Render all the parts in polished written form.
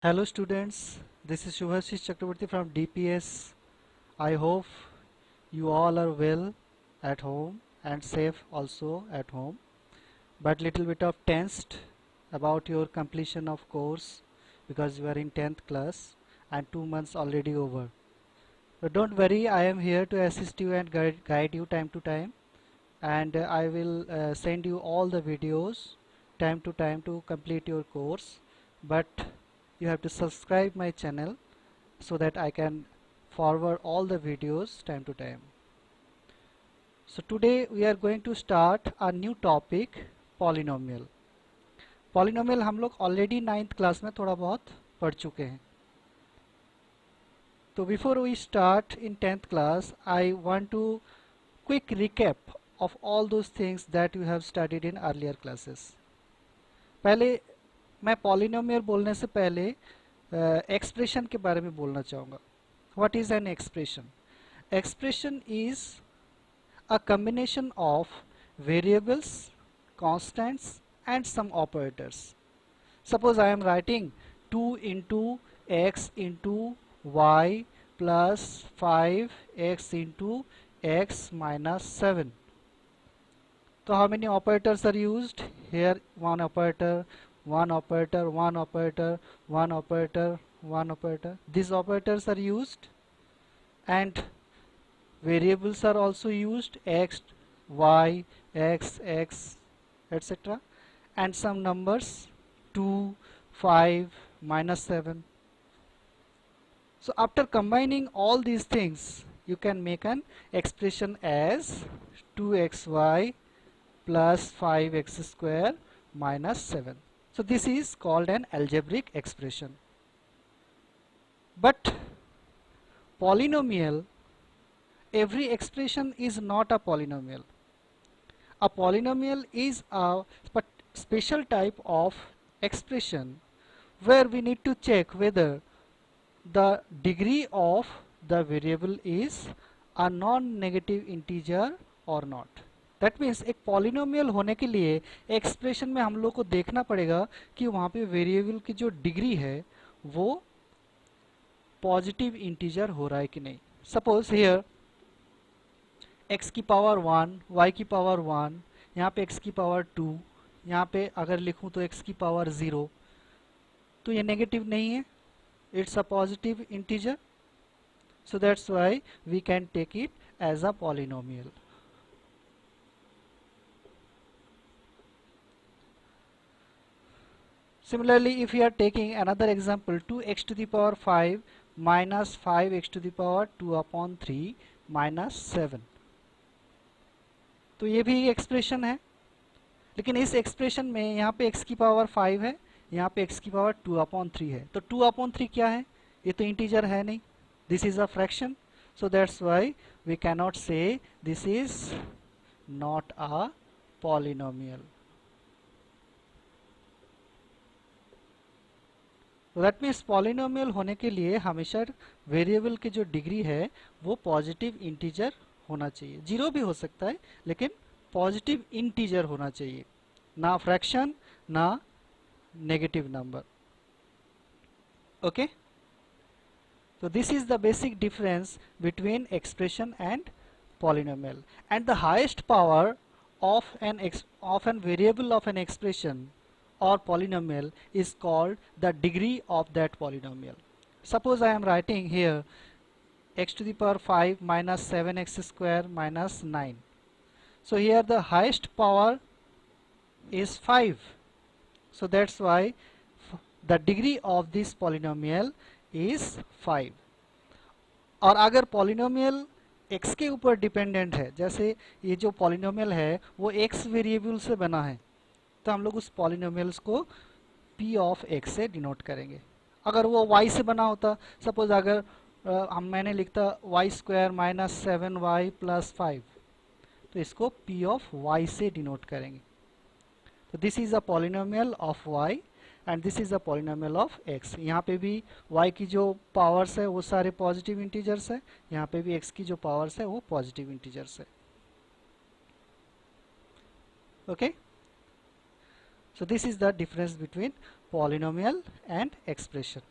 Hello students, this is Shubhashish Chakraborty from DPS. I hope you all are well at home and safe also at home, but little bit of tensed about your completion of course because you are in 10th class and 2 months already over. But don't worry, I am here to assist you and guide you time to time, and I will send you all the videos time to time to complete your course. But you have to subscribe my channel so that I can forward all the videos time to time. So today we are going to start a new topic, polynomial. Polynomial हम लोग already 9th class में थोड़ा बहुत पढ़ चुके हैं. तो before we start in 10th class, I want to quick recap of all those things that you have studied in earlier classes. पहले मैं polynomial बोलने से पहले एक्सप्रेशन के बारे में बोलना चाहूँगा. What is an expression? Expression is a combination of variables, constants and some operators. Suppose I am writing 2 into x into y plus 5x into x minus 7. So how many operators are used? Here one operator, one operator, one operator, one operator, one operator. These operators are used, and variables are also used, x, y, x, etc. And some numbers 2, 5, minus 7. So after combining all these things, you can make an expression as 2xy plus 5x square minus 7. So this is called an algebraic expression. But polynomial, every expression is not a polynomial. A polynomial is a special type of expression where we need to check whether the degree of the variable is a non-negative integer or not. That means एक polynomial होने के लिए expression में हम लोग को देखना पड़ेगा कि वहाँ पे वेरिएबल की जो डिग्री है वो पॉजिटिव इंटीजर हो रहा है कि नहीं. सपोज हियर x की पावर 1, y की पावर 1, यहाँ पे x की पावर 2, यहाँ पे अगर लिखूँ तो x की पावर 0, तो ये नेगेटिव नहीं है, it's a positive integer. So that's why we can take it as a polynomial. Similarly, if we are taking another example, 2x to the power 5 minus 5x to the power 2 upon 3 minus 7. तो ये भी expression है, लेकिन इस expression में यहाँ पे x की पावर 5 है, यहाँ पे x की पावर 2 अपॉन 3 है. तो 2 अपॉन 3 क्या है? ये तो इंटीजर है नहीं. This is a fraction. So that's why we cannot say this is not a polynomial. That means polynomial होने के लिए हमेशा वेरिएबल की जो डिग्री है वो पॉजिटिव इंटीजर होना चाहिए. जीरो भी हो सकता है, लेकिन पॉजिटिव इंटीजर होना चाहिए, ना फ्रैक्शन ना negative number. Okay, so this is the basic difference between expression and polynomial, and the highest power of an variable of an expression or polynomial is called the degree of that polynomial. Suppose I am writing here x to the power 5 minus 7x square minus 9. So here the highest power is 5. So that's why the degree of this polynomial is 5. और अगर polynomial x के ऊपर dependent है, जैसे ये जो polynomial है वो x वेरिएबल से बना है, तो हम लोग उस polynomials को p of x से डिनोट करेंगे. अगर वो y से बना होता, सपोज अगर मैंने लिखता y square minus 7y plus 5, तो इसको p of y से डिनोट करेंगे. तो this is a polynomial of y and this is a polynomial of x. यहाँ पे भी y की जो पावर्स है वो सारे पॉजिटिव इंटीजर्स है, यहाँ पे भी x की जो पावर्स है वो पॉजिटिव इंटीजर्स है. Okay, so this is the difference between polynomial and expression.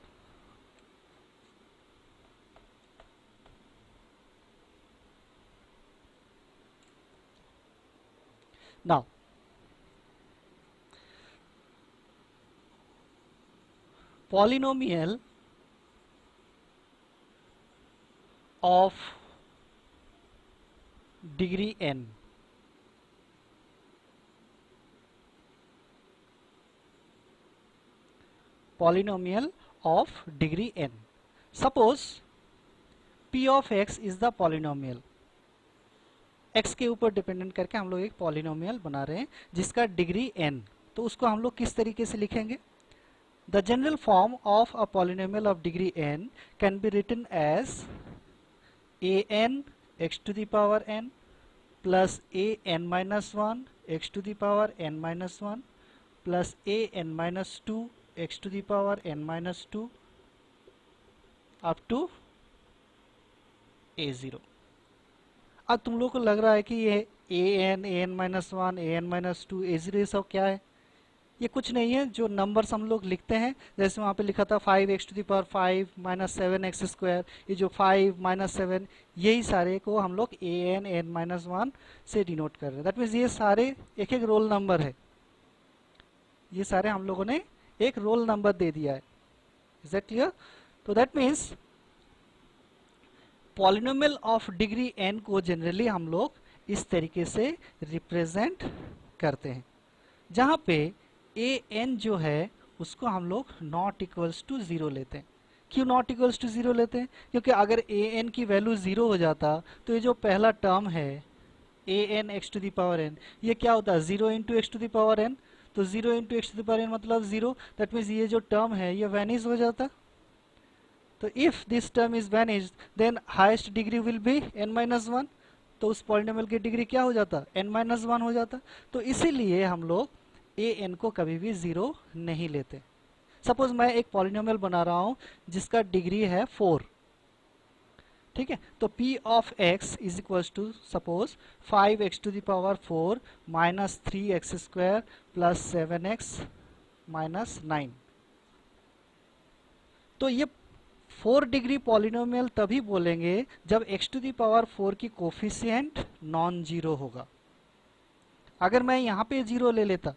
Now, polynomial of degree n polynomial of degree n. Suppose p of x is the polynomial. x के ऊपर dependent करके हम लोग एक polynomial बना रहे हैं जिसका डिग्री n. तो उसको हम लोग किस तरीके से लिखेंगे? The general form of a polynomial of degree n can be written as an x to the power n plus an minus 1 x to the power n minus 1 plus an minus 2 x to the power n minus 2 up to a0. अब तुम लोग को लग रहा है कि ये an minus 1 an minus 2 a0 ये सब क्या है? ये कुछ नहीं है, जो नंबर्स हम लोग लिखते हैं, जैसे वहाँ पे लिखा था 5x to the power 5 minus 7x square, ये जो 5 माइनस 7 यही सारे को हम लोग an माइनस 1 से डिनोट कर रहे हैं. दैट मीन्स ये सारे एक एक रोल नंबर है, ये सारे हम लोगों ने एक रोल नंबर दे दिया है. Is that clear? तो that means polynomial of degree n को जनरली हम लोग इस तरीके से रिप्रेजेंट करते हैं, जहाँ पे an जो है उसको हम लोग नॉट इक्वल्स टू 0 लेते हैं. क्यों नॉट इक्वल्स टू 0 लेते हैं? क्योंकि अगर an की वैल्यू 0 हो जाता तो ये जो पहला टर्म है an x to the power n, ये क्या होता है? 0 into x to the power n. तो 0 into x to the power n मतलब 0. दैट मीन्स ये जो टर्म है ये वैनिश हो जाता. तो if this term is vanish then highest degree will be n minus 1. तो उस पॉलिनोमियल की डिग्री क्या हो जाता? n माइनस 1 हो जाता. तो इसीलिए हम लोग an को कभी भी 0 नहीं लेते. सपोज मैं एक पॉलिनोमियल बना रहा हूं जिसका डिग्री है 4. ठीक है, तो p of x is equal to suppose 5x to the power 4 minus 3x square plus 7x minus 9. तो ये 4 डिग्री पॉलिनोमियल तभी बोलेंगे जब x टू द पावर 4 की कोफिशिएंट नॉन जीरो होगा. अगर मैं यहां पे 0 ले लेता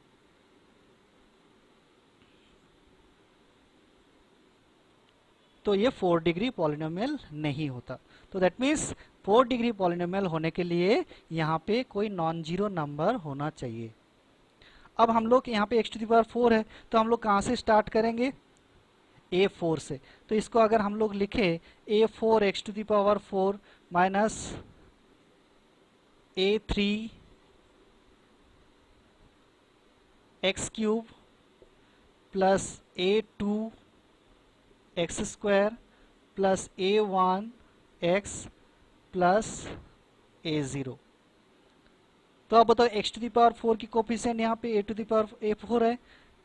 तो ये 4 डिग्री पॉलिनोमियल नहीं होता. तो दैट मीन्स 4 डिग्री पॉलिनोमियल होने के लिए यहाँ पे कोई नॉन जीरो नंबर होना चाहिए. अब हम लोग यहाँ पे x टू द पावर 4 है, तो हम लोग कहाँ से स्टार्ट करेंगे? a4 से. तो इसको अगर हम लोग लिखे a4 x to the power 4 minus a3 x cube plus a2 x square plus a1 x plus a0. तो अब बताओ x टू द पावर 4 की कोफिशिएंट यहाँ पे a to the power a4 है,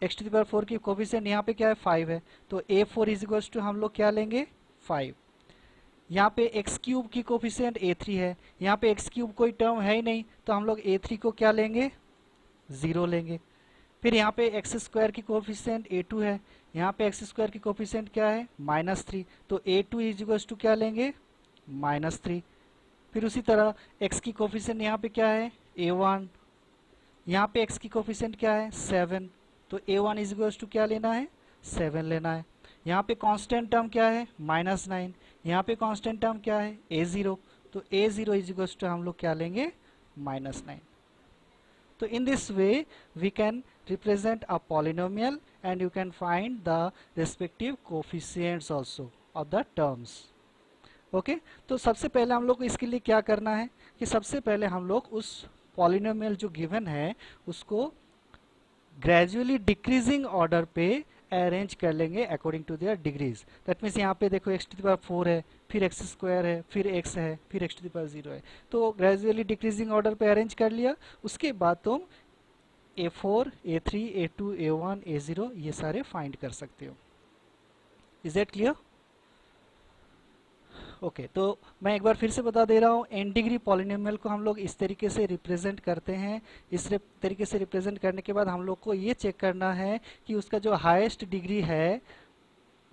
x टू द पावर 4 की coefficient यहाँ पे क्या है? 5 है. तो a4 इज इक्वल टू हम लोग क्या लेंगे? 5. यहाँ पे x क्यूब की कोफिशिएंट a3 है, यहाँ पे x क्यूब कोई टर्म है ही नहीं, तो हम लोग a3 को क्या लेंगे? 0 लेंगे. फिर यहाँ पे एक्स स्क्वायर की कोफिशिएंट a2 है, यहाँ पे एक्स स्क्वायर की कोफिशिएंट क्या है? -3. तो a2 इज इक्वल टू क्या लेंगे? -3. फिर उसी तरह x की कोफिशिएंट यहाँ पे क्या है? a1. यहाँ पे x की कोफिशिएंट क्या है? 7. तो a1 इज इक्वल टू क्या लेना है? 7 लेना है. यहाँ पे कांस्टेंट टर्म क्या है? -9. यहाँ पे कांस्टेंट टर्म क्या है? a0. तो a0 इज इक्वल टू हम लोग क्या लेंगे? -9. So in this way we can represent a polynomial and you can find the respective coefficients also of the terms. Okay तो सबसे पहले हम लोग को इसके लिए क्या करना है कि सबसे पहले हम लोग उस पॉलिनोमियल जो गिवन है उसको ग्रेजुअली डिक्रीजिंग ऑर्डर पे अरेंज कर लेंगे according to their degrees. That means यहाँ पे देखो x टू द पावर 4 है, फिर x स्क्वायर है, फिर x है, फिर x टू द पावर 0 है. तो ग्रेजुअली डिक्रीजिंग ऑर्डर पे अरेंज कर लिया. उसके बाद तुम a4 a3 a2 a1 a0 ये सारे फाइंड कर सकते हो. Is that clear? ओके तो मैं एक बार फिर से बता दे रहा हूँ, n डिग्री पॉलिनोमियल को हम लोग इस तरीके से रिप्रेजेंट करते हैं। तरीके से रिप्रेजेंट करने के बाद हम लोग को ये चेक करना है कि उसका जो हाईएस्ट डिग्री है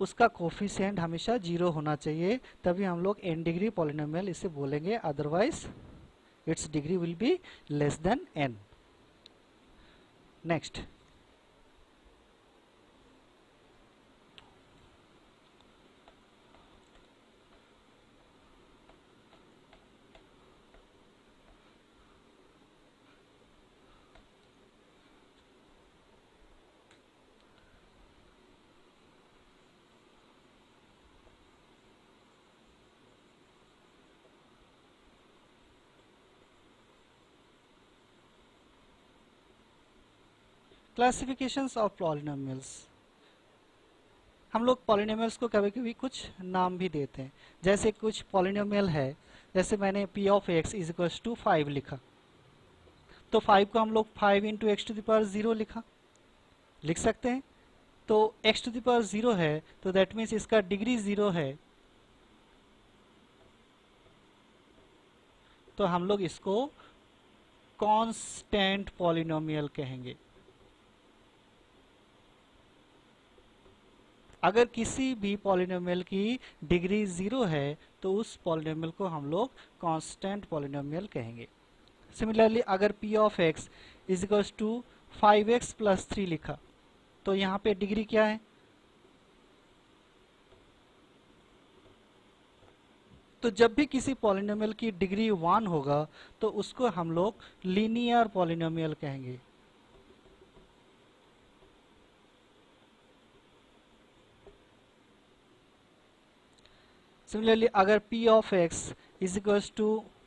उसका कोफिशिएंट हमेशा 0 होना चाहिए, तभी हम लोग n डिग्री पॉलिनोमियल इसे बोलेंगे, otherwise it's degree will be less than n। Next, classifications of polynomials. हम लोग पॉलिनोमियल्स को कभी कभी कुछ नाम भी देते हैं। जैसे कुछ पॉलिनोमियल है, जैसे मैंने p of x is equals to 5 लिखा, तो 5 को हम लोग 5 into x to the power 0 लिख सकते हैं। तो x टू द पावर 0 है तो दैट मीन्स इसका डिग्री 0 है, तो हम लोग इसको कांस्टेंट पॉलिनोमियल कहेंगे। अगर किसी भी पॉलिनोमियल की डिग्री 0 है तो उस पॉलिनोमियल को हम लोग कांस्टेंट पॉलिनोमियल कहेंगे। सिमिलरली अगर p of x is equals to 5x plus 3 लिखा, तो यहाँ पे डिग्री क्या है? तो जब भी किसी पॉलिनोमियल की डिग्री 1 होगा तो उसको हम लोग लीनियर पॉलिनोमियल कहेंगे। सिमिलरली अगर p of x is equals to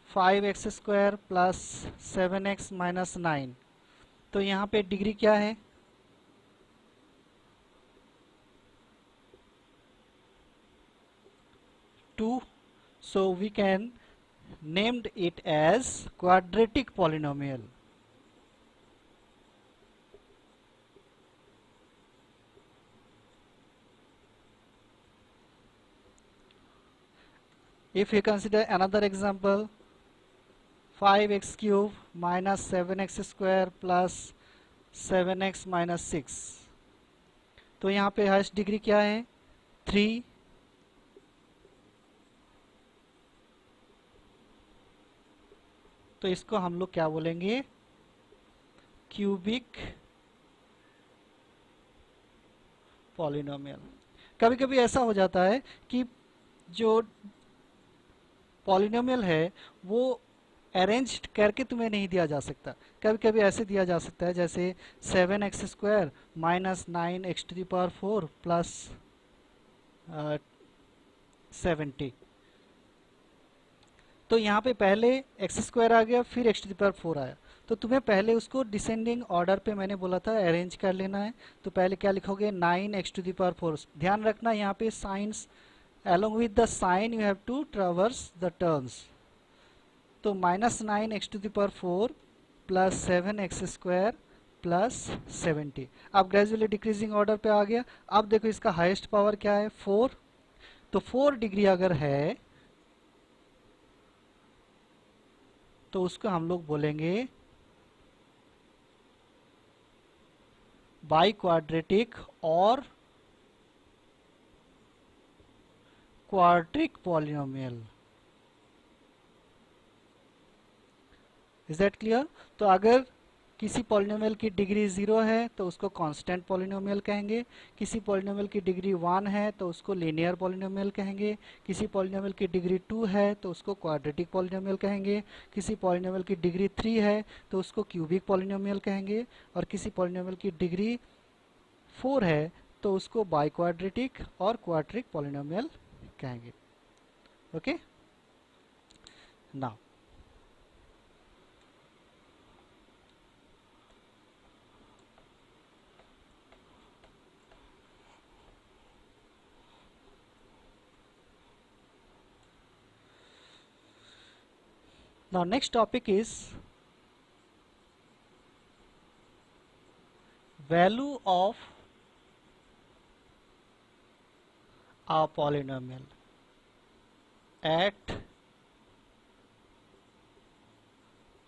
5x square plus 7x minus 9, तो यहाँ पे डिग्री क्या है? 2, so we can named it as quadratic polynomial. If you consider another example, 5x cube minus 7x square plus 7x minus 6, तो यहाँ पे highest degree क्या है? 3। तो इसको हम लोग क्या बोलेंगे? Cubic polynomial. कभी कभी ऐसा हो जाता है कि जो पॉलिनोमियल है वो अरेंज करके तुम्हें नहीं दिया जा सकता। कभी कभी ऐसे दिया जा सकता है जैसे 7x square minus 9x to the power 4 plus 70। तो यहाँ पे पहले x स्क्वायर आ गया, फिर x टू द पावर 4 आया, तो तुम्हें पहले उसको डिसेंडिंग ऑर्डर पे मैंने बोला था अरेंज कर लेना है। तो पहले क्या लिखोगे? 9x to the power 4। ध्यान रखना यहाँ पे science along with the sign you have to traverse the terms। तो minus 9x to the power 4 plus 7x square plus 70। अब ग्रेजुअली डिक्रीजिंग ऑर्डर पे आ गया। अब देखो इसका हाईएस्ट पावर क्या है? 4। तो 4 डिग्री अगर है तो उसको हम लोग बोलेंगे बाई क्वाड्रेटिक और quadric polynomial. Is that clear? तो अगर किसी पॉलिनोमियल की डिग्री 0 है तो उसको कांस्टेंट पॉलिनोमियल कहेंगे। किसी पॉलिनोमियल की डिग्री 1 है तो उसको लीनियर पॉलिनोमियल कहेंगे। किसी पॉलिनोमियल की डिग्री 2 है तो उसको क्वाड्रेटिक पॉलिनोमियल कहेंगे। किसी पॉलिनोमियल की डिग्री 3 है तो उसको क्यूबिक पॉलिनोमियल कहेंगे। और किसी पॉलिनोमियल की डिग्री 4 है तो उसको बाई क्वाड्रेटिक और क्वाड्रिक पॉलिनोमियल कहेंगे। Okay, now next topic is value of a polynomial। at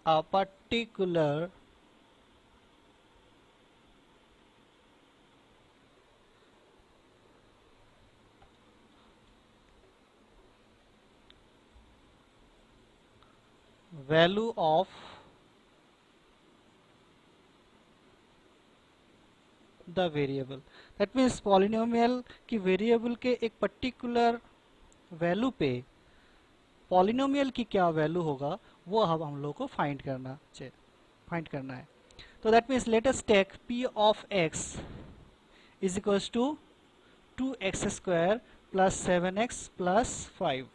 a particular value of the variable. That means polynomial की वेरिएबल के एक पर्टिकुलर वैल्यू पे पॉलिनोमियल की क्या वैल्यू होगा वो अब हम लोग को फाइंड करना है. तो that means let us take p of x is equals to 2x square plus 7x plus 5,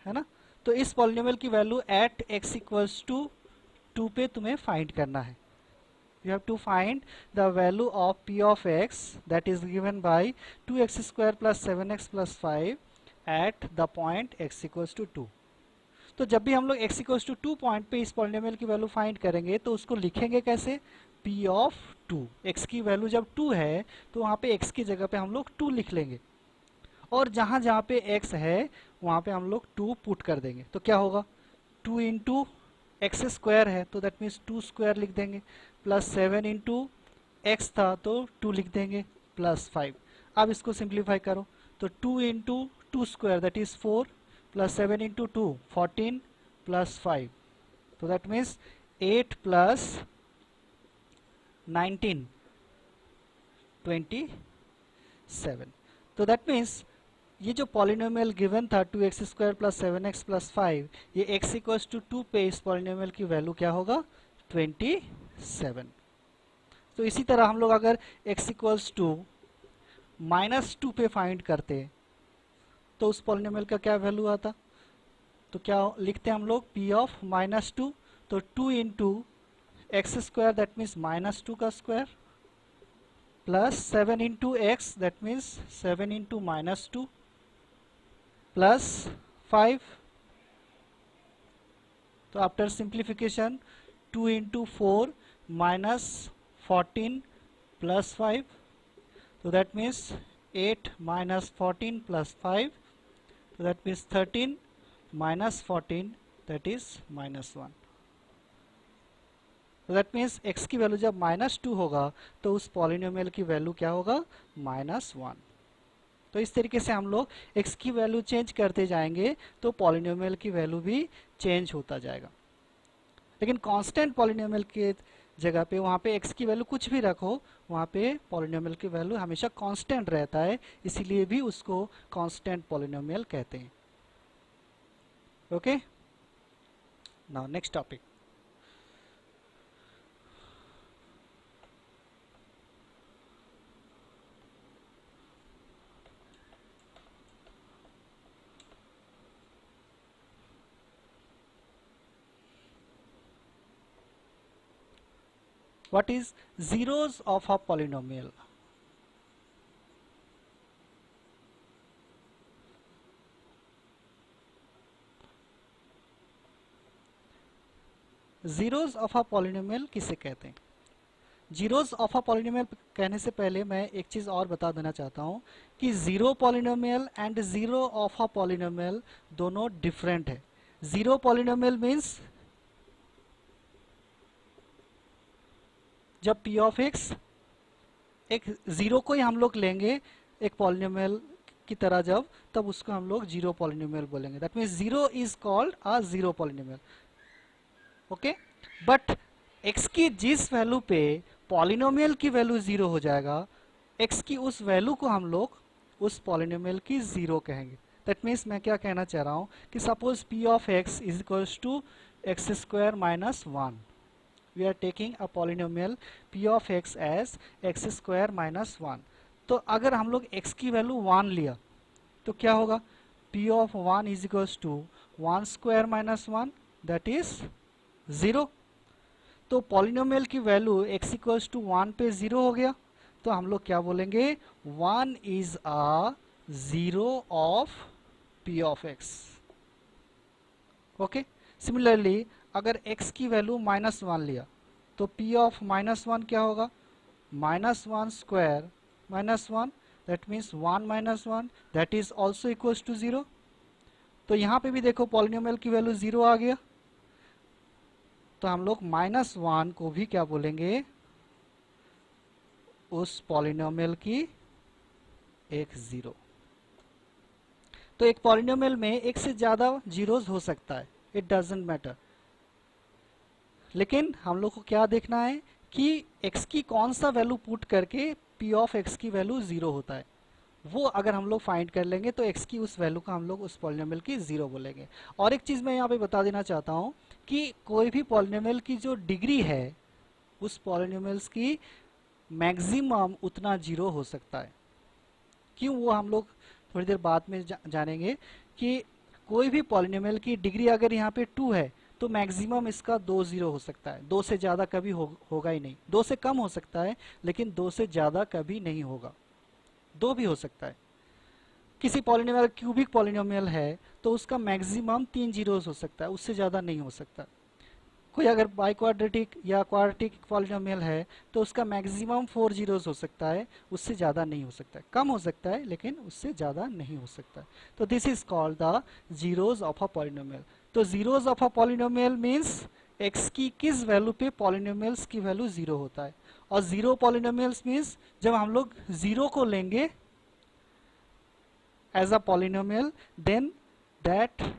है ना. तो इस पॉलिनोमियल की value at x equals to 2 पे तुम्हें फाइंड करना है. You have to find the value of p of x that is given by 2x square plus 7x plus 5 at the point x equals to 2. तो जब भी हम लोग x equals to 2 point पे इस पॉलिनोमियल की वैल्यू फाइंड करेंगे तो उसको लिखेंगे कैसे, p of 2. x की वैल्यू जब 2 है तो वहाँ पे x की जगह पे हम लोग 2 लिख लेंगे और जहाँ जहाँ पे x है वहाँ पे हम लोग 2 पुट कर देंगे. तो क्या होगा, 2 इंटू एक्स स्क्वायर है तो दैट मीन्स 2 स्क्वायर लिख देंगे, प्लस 7 इंटू एक्स था तो 2 लिख देंगे, प्लस 5. अब इसको सिंप्लीफाई करो तो 2 into 2 square that is 4 plus 7 into 2 14 plus 5, तो दैट मीन्स 8 प्लस 19 27. तो दैट मीन्स ये जो पॉलिनोमियल गिवन था 2x square plus 7x plus 5, ये x इक्वल्स टू 2 पे इस पॉलिनोमियल की वैल्यू क्या होगा, 27. तो इसी तरह हम लोग अगर x इक्वल्स टू -2 पे फाइंड करते तो उस पॉलिनोमियल का क्या वैल्यू आता, तो क्या लिखते हैं हम लोग, p ऑफ -2. तो 2 into x square that means -2 का square plus 7 into x that means 7 into -2 plus 5. तो after simplification 2 into 4 minus 14 plus 5, तो दैट मीन्स 8 माइनस 14 प्लस 5, तो that means 13 minus 14 that is -1. तो दैट मीन्स x की value जब -2 होगा तो उस पॉलिनोमियल की वैल्यू क्या होगा, -1. तो इस तरीके से हम लोग x की वैल्यू चेंज करते जाएंगे तो पॉलिनोमियल की वैल्यू भी चेंज होता जाएगा. लेकिन कांस्टेंट पॉलिनोमियल के जगह पे वहाँ पे x की वैल्यू कुछ भी रखो, वहाँ पे पॉलिनोमियल की वैल्यू हमेशा कांस्टेंट रहता है, इसीलिए भी उसको कांस्टेंट पॉलिनोमियल कहते हैं. Okay, now next topic. What is zeros of a polynomial? Zeros of a polynomial किसे कहते हैं? जीरोस ऑफ अ पॉलिनोमियल कहने से पहले मैं एक चीज और बता देना चाहता हूं कि zero polynomial and zero of a polynomial दोनों डिफरेंट है. जीरो पॉलिनोमियल मीन्स जब p ऑफ x एक जीरो को ही हम लोग लेंगे एक पॉलिनोमियल की तरह जब, तब उसको हम लोग जीरो पॉलिनोमियल बोलेंगे. That means zero is called a zero polynomial. Okay, but x की जिस वैल्यू पे पॉलिनोमियल की वैल्यू जीरो हो जाएगा, x की उस वैल्यू को हम लोग उस पॉलिनोमियल की जीरो कहेंगे. दैट मीन्स मैं क्या कहना चाह रहा हूं कि suppose p of x is equals to x square minus 1. We are taking a polynomial p of x as x square minus 1. तो अगर हम लोग x की वैल्यू 1 लिया तो क्या होगा, p of 1 is equals to 1 square minus 1 that is 0. तो पॉलिनोमियल की वैल्यू x equals to 1 पे 0 हो गया, तो हम लोग क्या बोलेंगे, 1 is a zero of p of x. Okay, similarly अगर x की वैल्यू -1 लिया तो p ऑफ -1 क्या होगा, -1 square -1 that means 1 -1 that is also equals to 0. तो यहाँ पे भी देखो पॉलिनोमियल की वैल्यू 0 आ गया, तो हम लोग -1 को भी क्या बोलेंगे, उस पॉलिनोमियल की एक 0। तो एक पॉलिनोमियल में एक से ज्यादा जीरोस हो सकता है, इट डजेंट मैटर, लेकिन हम लोग को क्या देखना है कि x की कौन सा वैल्यू पुट करके p ऑफ x की वैल्यू 0 होता है। वो अगर हम लोग फाइंड कर लेंगे तो x की उस वैल्यू का हम लोग उस पॉलिनोमियल की 0 बोलेंगे। और एक चीज मैं यहाँ पे बता देना चाहता हूँ कि कोई भी पॉलिनोमियल की जो डिग्री है, उस पॉलिनोमियल्स की मैक्सिमम उतना 0 हो सकता है। क्यों, वो हम लोग थोड़ी देर बाद में जानेंगे कि कोई भी पॉलिनोमियल की डिग्री अगर यहाँ पे 2 है तो मैक्सिमम इसका 2 0 हो सकता है, 2 से ज्यादा कभी होगा ही नहीं। 2 से कम हो सकता है लेकिन 2 से ज्यादा कभी नहीं होगा, 2 भी हो सकता है। किसी पॉलिनोमियल क्यूबिक पॉलिनोमियल है तो उसका मैक्सिमम 3 जीरोस हो सकता है, उससे ज्यादा नहीं हो सकता। कोई अगर बाई क्वाड्रेटिक या क्वाड्रेटिक पॉलिनोमियल है तो उसका मैक्सिमम 4 जीरोस हो सकता है, उससे ज़्यादा नहीं हो सकता है। कम हो सकता है लेकिन उससे ज़्यादा नहीं हो सकता है। तो this is called the zeros of a polynomial. तो zeros of a polynomial means X की किस वैल्यू पे पॉलिनोमियल्स की वैल्यू 0 होता है। और जीरो पॉलिनोमियल्स मीन्स जब हम लोग 0 को लेंगे as a polynomial, then that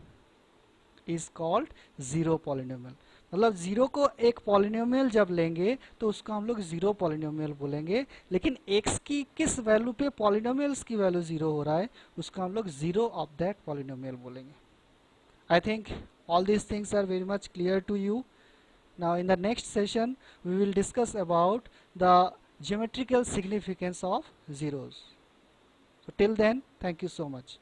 is called zero polynomial. मतलब 0 को एक पॉलिनोमियल जब लेंगे तो उसको हम लोग जीरो पॉलिनोमियल बोलेंगे, लेकिन x की किस वैल्यू पे पॉलिनोमियल्स की वैल्यू 0 हो रहा है उसको हम लोग जीरो ऑफ दैट पॉलिनोमियल बोलेंगे। I think all these things are very much clear to you. Now in the next session we will discuss about the geometrical significance of zeros. So till then, thank you so much.